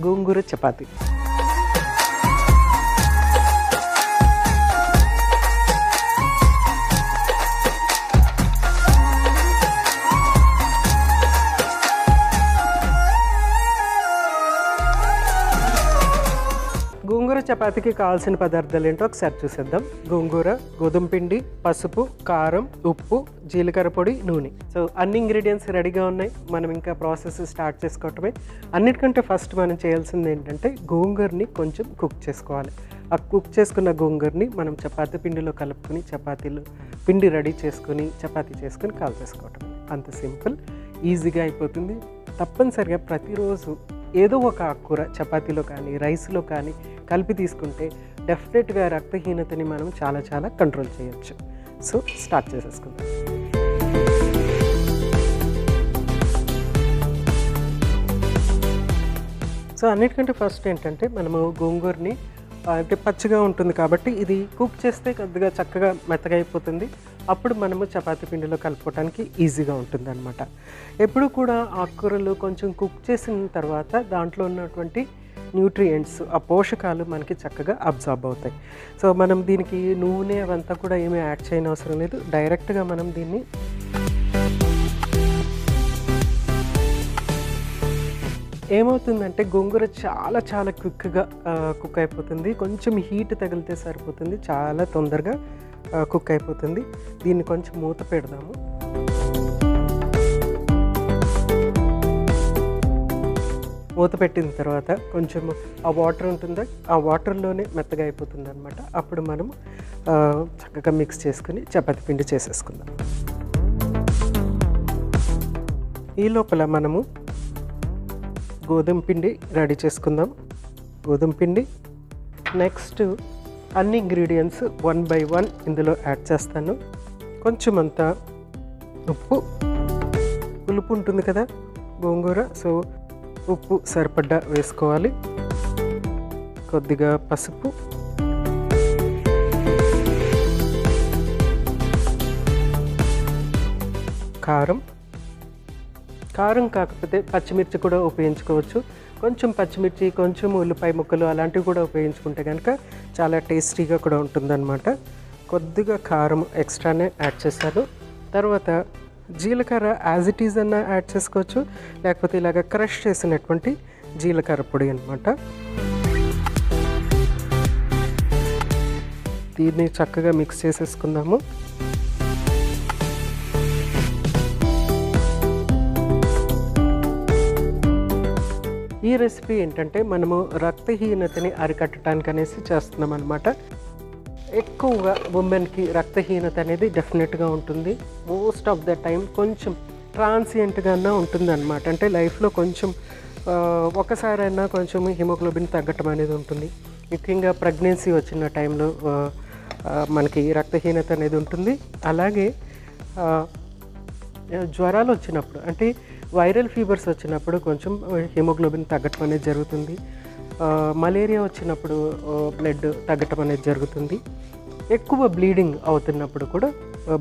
గోంగూర చపాతీ. గోంగూర చపాతీకి కావాల్సిన పదార్థాలు ఏంటో ఒకసారి చూసేద్దాం. గోంగూర, గోధుమ పిండి, పసుపు, కారం, ఉప్పు, జీలకర్ర పొడి, నూనె. సో అన్ని ఇంగ్రీడియంట్స్ రెడీగా ఉన్నాయి. మనం ఇంకా ప్రాసెస్ స్టార్ట్ చేసుకోవటమే. అన్నిటికంటే ఫస్ట్ మనం చేయాల్సింది ఏంటంటే గోంగూరని కొంచెం కుక్ చేసుకోవాలి. ఆ కుక్ చేసుకున్న గోంగూరని మనం చపాతీ పిండిలో కలుపుకొని చపాతీలు పిండి రెడీ చేసుకొని చపాతీ చేసుకొని కాల్చేసుకోవటం. అంత సింపుల్, ఈజీగా అయిపోతుంది. తప్పనిసరిగా ప్రతిరోజు ఏదో ఒక ఆకుకూర చపాతీలో కానీ రైస్లో కానీ కలిపి తీసుకుంటే డెఫినెట్గా రక్తహీనతని మనం చాలా చాలా కంట్రోల్ చేయొచ్చు. సో స్టార్ట్ చేసేసుకుందాం. సో అన్నిటికంటే ఫస్ట్ ఏంటంటే మనము గోంగూరని అంటే పచ్చిగా ఉంటుంది కాబట్టి ఇది కుక్ చేస్తే కొద్దిగా చక్కగా మెత్తగా అయిపోతుంది. అప్పుడు మనము చపాతీ పిండిలో కలుపుకోవడానికి ఈజీగా ఉంటుంది అనమాట. ఎప్పుడు కూడా ఆకుకూరలు కొంచెం కుక్ చేసిన తర్వాత దాంట్లో ఉన్నటువంటి న్యూట్రియంట్స్, ఆ పోషకాలు మనకి చక్కగా అబ్జార్బ్ అవుతాయి. సో మనం దీనికి నూనె అవంతా కూడా ఏమీ యాడ్ చేయని అవసరం లేదు. డైరెక్ట్గా మనం దీన్ని ఏమవుతుందంటే గోంగూర చాలా చాలా క్విక్గా కుక్ అయిపోతుంది. కొంచెం హీట్ తగిలితే సరిపోతుంది, చాలా తొందరగా కుక్ అయిపోతుంది. దీన్ని కొంచెం మూత పెడదాము. మూత పెట్టిన తర్వాత కొంచెం ఆ వాటర్ ఉంటుందా, ఆ వాటర్లోనే మెత్తగా అయిపోతుంది అనమాట. అప్పుడు మనం చక్కగా మిక్స్ చేసుకుని చపాతీ పిండి చేసేసుకుందాం. ఈ లోపల మనము గోధుమ పిండి రెడీ చేసుకుందాం. గోధుమ పిండి, నెక్స్ట్ అన్ని ఇంగ్రీడియంట్స్ 1 by 1 ఇందులో యాడ్ చేస్తాను. కొంచెం అంతా ఉప్పు, పులుపు ఉంటుంది కదా గోంగూర, సో ఉప్పు సరిపడ్డా వేసుకోవాలి. కొద్దిగా పసుపు, కారం, కారం కాకపోతే పచ్చిమిర్చి కూడా ఉపయోగించుకోవచ్చు. కొంచెం పచ్చిమిర్చి, కొంచెం ఉల్లిపాయ ముక్కలు అలాంటివి కూడా ఉపయోగించుకుంటే కనుక చాలా టేస్టీగా కూడా ఉంటుందన్నమాట. కొద్దిగా కారం ఎక్స్ట్రానే యాడ్ చేశాను. తర్వాత జీలకర్ర యాజ్ ఇట్ ఈజ్ అన్న యాడ్ చేసుకోవచ్చు, లేకపోతే ఇలాగ క్రష్ చేసినటువంటి జీలకర్ర పొడి అనమాట. దీన్ని చక్కగా మిక్స్ చేసేసుకుందాము. ఈ రెసిపీ ఏంటంటే మనము రక్తహీనతని అరికట్టడానికి అనేసి చేస్తున్నాం అనమాట. ఎక్కువగా ఉమెన్కి రక్తహీనత అనేది డెఫినెట్గా ఉంటుంది. మోస్ట్ ఆఫ్ ద టైం కొంచెం ట్రాన్సియంట్గానే ఉంటుంది అనమాట. అంటే లైఫ్లో కొంచెం ఒకసారైనా కొంచెం హిమోగ్లోబిన్ తగ్గటం అనేది ఉంటుంది. ముఖ్యంగా ప్రెగ్నెన్సీ వచ్చిన టైంలో మనకి రక్తహీనత అనేది ఉంటుంది. అలాగే జ్వరాలు వచ్చినప్పుడు, అంటే వైరల్ ఫీవర్స్ వచ్చినప్పుడు కొంచెం హిమోగ్లోబిన్ తగ్గటం అనేది జరుగుతుంది. మలేరియా వచ్చినప్పుడు బ్లడ్ తగ్గటం అనేది జరుగుతుంది. ఎక్కువ బ్లీడింగ్ అవుతున్నప్పుడు కూడా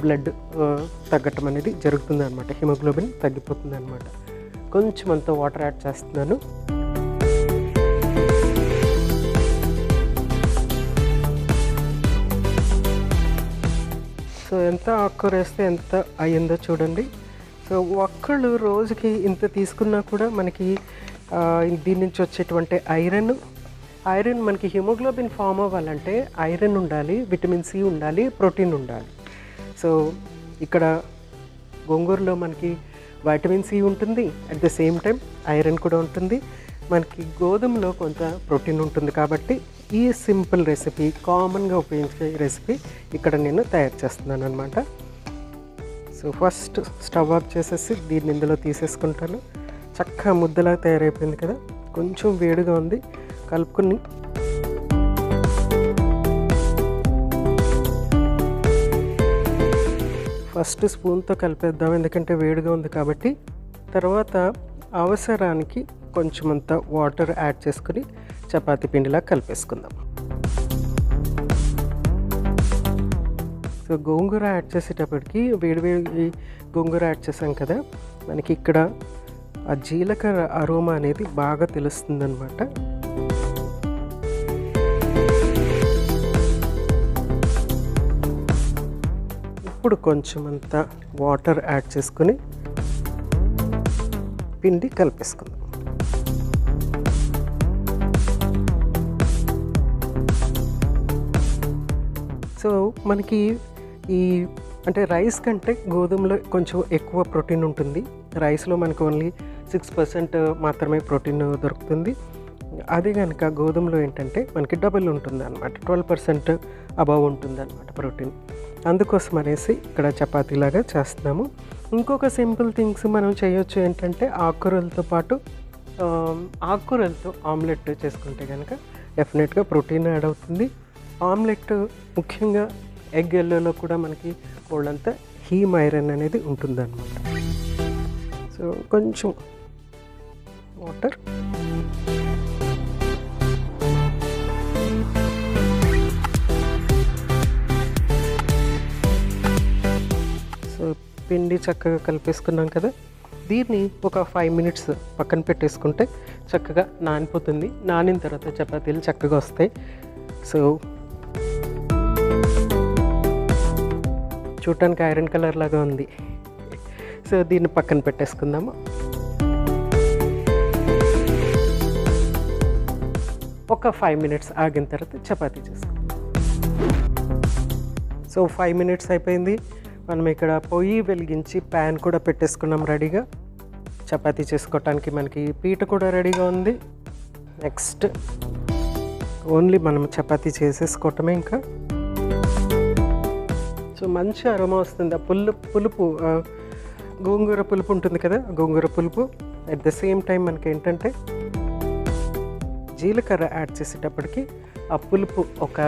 బ్లడ్ తగ్గటం అనేది జరుగుతుంది అనమాట. హిమోగ్లోబిన్ తగ్గిపోతుంది అనమాట. కొంచెం అంత వాటర్ యాడ్ చేస్తున్నాను. సో ఎంత ఆకుకూర వేస్తే ఎంత అయ్యిందో చూడండి. సో ఒక్కళ్ళు రోజుకి ఇంత తీసుకున్నా కూడా మనకి దీని నుంచి వచ్చేటువంటి ఐరన్ మనకి హిమోగ్లోబిన్ ఫామ్ అవ్వాలంటే ఐరన్ ఉండాలి, విటమిన్ సి ఉండాలి, ప్రోటీన్ ఉండాలి. సో ఇక్కడ గోంగూరలో మనకి వైటమిన్ సి ఉంటుంది, at the same time iron కూడా ఉంటుంది. మనకి గోధుమలో కొంత ప్రోటీన్ ఉంటుంది. కాబట్టి ఈ సింపుల్ రెసిపీ, కామన్గా ఉపయోగించే రెసిపీ ఇక్కడ నేను తయారు చేస్తున్నాను అనమాట. సో ఫస్ట్ స్టవ్ ఆఫ్ చేసేసి దీన్ని ఇందులో తీసేసుకుంటాను. చక్కగా ముద్దలా తయారైపోయింది కదా, కొంచెం వేడిగా ఉంది. కలుపుకుని ఫస్ట్ స్పూన్తో కలిపేద్దాం, ఎందుకంటే వేడిగా ఉంది కాబట్టి. తర్వాత అవసరానికి కొంచెం అంత వాటర్ యాడ్ చేసుకుని చపాతీ పిండిలా కలిపేసుకుందాం. సో గోంగూర యాడ్ చేసేటప్పటికి వేడివేడి గోంగూర యాడ్ చేసాం కదా, మనకి ఇక్కడ ఆ జీలకర్ర అరోమా అనేది బాగా తెలుస్తుందన్నమాట. ఇప్పుడు కొంచెం అంత వాటర్ యాడ్ చేసుకుని పిండి కలిపేసుకుందాం. సో మనకి ఈ అంటే రైస్ కంటే గోధుమలో కొంచెం ఎక్కువ ప్రోటీన్ ఉంటుంది. రైస్లో మనకు ఓన్లీ 6% మాత్రమే ప్రోటీన్ దొరుకుతుంది. అది కనుక గోధుమలో ఏంటంటే మనకి డబుల్ ఉంటుంది అనమాట, 12% అబవ్ ఉంటుంది అనమాట ప్రోటీన్. అందుకోసం అనేసి ఇక్కడ చపాతీలాగా చేస్తున్నాము. ఇంకొక సింపుల్ థింగ్స్ మనం చేయొచ్చు ఏంటంటే ఆకుకూరలతో పాటు ఆకుకూరలతో ఆమ్లెట్ చేసుకుంటే కనుక డెఫినెట్గా ప్రోటీన్ యాడ్ అవుతుంది. ఆమ్లెట్ ముఖ్యంగా ఎగ్ ఎల్లోలో కూడా మనకి వాళ్ళంతా హీమ్ ఐరన్ అనేది ఉంటుందన్నమాట. సో కొంచెం వాటర్, సో పిండి చక్కగా కలిపేసుకున్నాం కదా, దీన్ని ఒక 5 minutes పక్కన పెట్టేసుకుంటే చక్కగా నానిపోతుంది. నానిన తర్వాత చపాతీలు చక్కగా వస్తాయి. సో చూడటానికి ఐరన్ కలర్ లాగా ఉంది. సో దీన్ని పక్కన పెట్టేసుకుందాము. ఒక 5 minutes ఆగిన తర్వాత చపాతీ చేసుకుందాం. సో 5 minutes అయిపోయింది. మనం ఇక్కడ పొయ్యి వెలిగించి ప్యాన్ కూడా పెట్టేసుకున్నాం రెడీగా. చపాతీ చేసుకోవటానికి మనకి పీట కూడా రెడీగా ఉంది. నెక్స్ట్ ఓన్లీ మనం చపాతీ చేసేసుకోవటమే ఇంకా. సో మంచి అరోమా వస్తుంది. ఆ పులుపు గోంగూర పులుపు ఉంటుంది కదా, గోంగూర పులుపు. అట్ ద సేమ్ టైం మనకి ఏంటంటే జీలకర్ర యాడ్ చేసేటప్పటికి ఆ పులుపు ఒక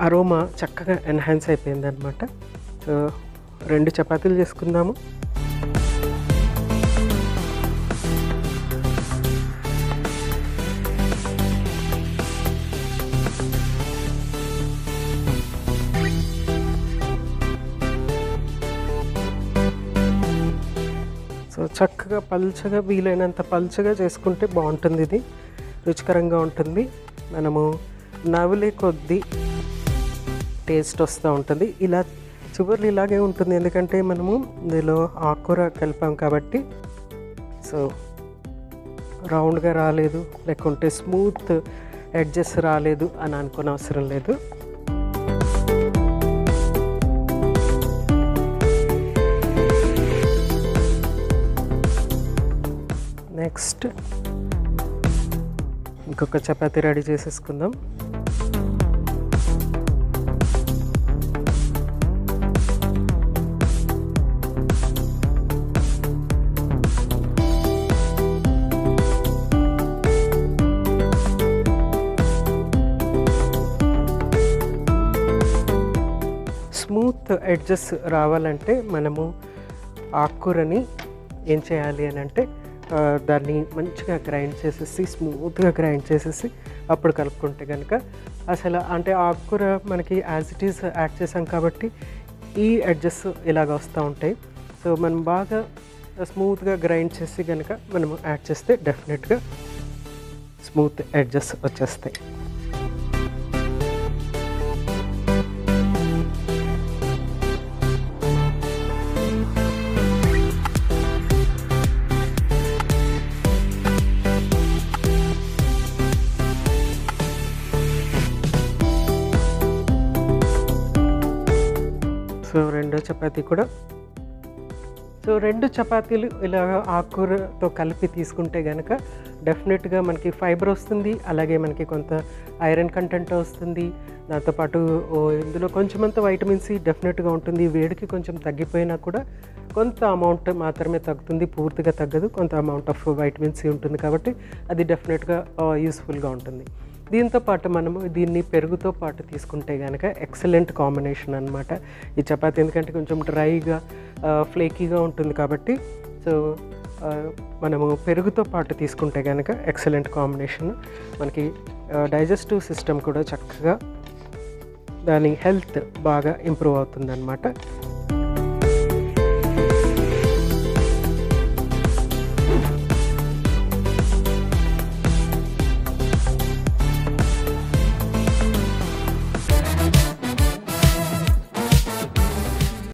అరోమా చక్కగా ఎన్హాన్స్ అయిపోయింది అనమాట. సో 2 చపాతీలు చేసుకుందాము. సో చక్కగా పల్చగా, వీలైనంత పల్చగా చేసుకుంటే బాగుంటుంది. ఇది రుచికరంగా ఉంటుంది. మనము నవ్వులే కొద్దీ టేస్ట్ వస్తూ ఉంటుంది. ఇలా చివర్లు ఇలాగే ఉంటుంది, ఎందుకంటే మనము ఇందులో ఆకుకూర కలిపాం కాబట్టి. సో రౌండ్గా రాలేదు, లేకుంటే స్మూత్ ఎడ్జెస్ రాలేదు అని అనుకునే అవసరం లేదు. నెక్స్ట్ ఇంకొక చపాతీ రెడీ చేసేసుకుందాం. స్మూత్ ఎడ్జెస్ రావాలంటే మనము ఆకుకూరని ఏం చేయాలి అని అంటే దాన్ని మంచిగా గ్రైండ్ చేసేసి, స్మూత్గా గ్రైండ్ చేసేసి అప్పుడు కలుపుకుంటే కనుక అసలు అంటే ఆకుకూర మనకి యాజ్ ఇట్ ఈస్ యాడ్ చేసాం కాబట్టి ఈ ఎడ్జెస్ ఇలాగ వస్తూ ఉంటాయి. సో మనం బాగా స్మూత్గా గ్రైండ్ చేసి కనుక మనము యాడ్ చేస్తే డెఫినెట్గా స్మూత్ ఎడ్జెస్ వచ్చేస్తాయి. సో 2 చపాతీ కూడా, సో 2 చపాతీలు ఇలా ఆకుకూరతో కలిపి తీసుకుంటే కనుక డెఫినెట్గా మనకి ఫైబర్ వస్తుంది, అలాగే మనకి కొంత ఐరన్ కంటెంట్ వస్తుంది. దాంతోపాటు ఇందులో కొంచెమంత వైటమిన్ సి డెఫినెట్గా ఉంటుంది. వేడికి కొంచెం తగ్గిపోయినా కూడా కొంత అమౌంట్ మాత్రమే తగ్గుతుంది, పూర్తిగా తగ్గదు. కొంత అమౌంట్ ఆఫ్ వైటమిన్ సి ఉంటుంది కాబట్టి అది డెఫినెట్గా యూస్ఫుల్గా ఉంటుంది. దీంతో పాటు మనము దీన్ని పెరుగుతో పాటు తీసుకుంటే కనుక ఎక్సలెంట్ కాంబినేషన్ అనమాట ఈ చపాతీ. ఎందుకంటే కొంచెం డ్రైగా ఫ్లేకీగా ఉంటుంది కాబట్టి సో మనము పెరుగుతో పాటు తీసుకుంటే కనుక ఎక్సలెంట్ కాంబినేషన్. మనకి డైజెస్టివ్ సిస్టమ్ కూడా చక్కగా, దాని హెల్త్ బాగా ఇంప్రూవ్ అవుతుంది అన్నమాట.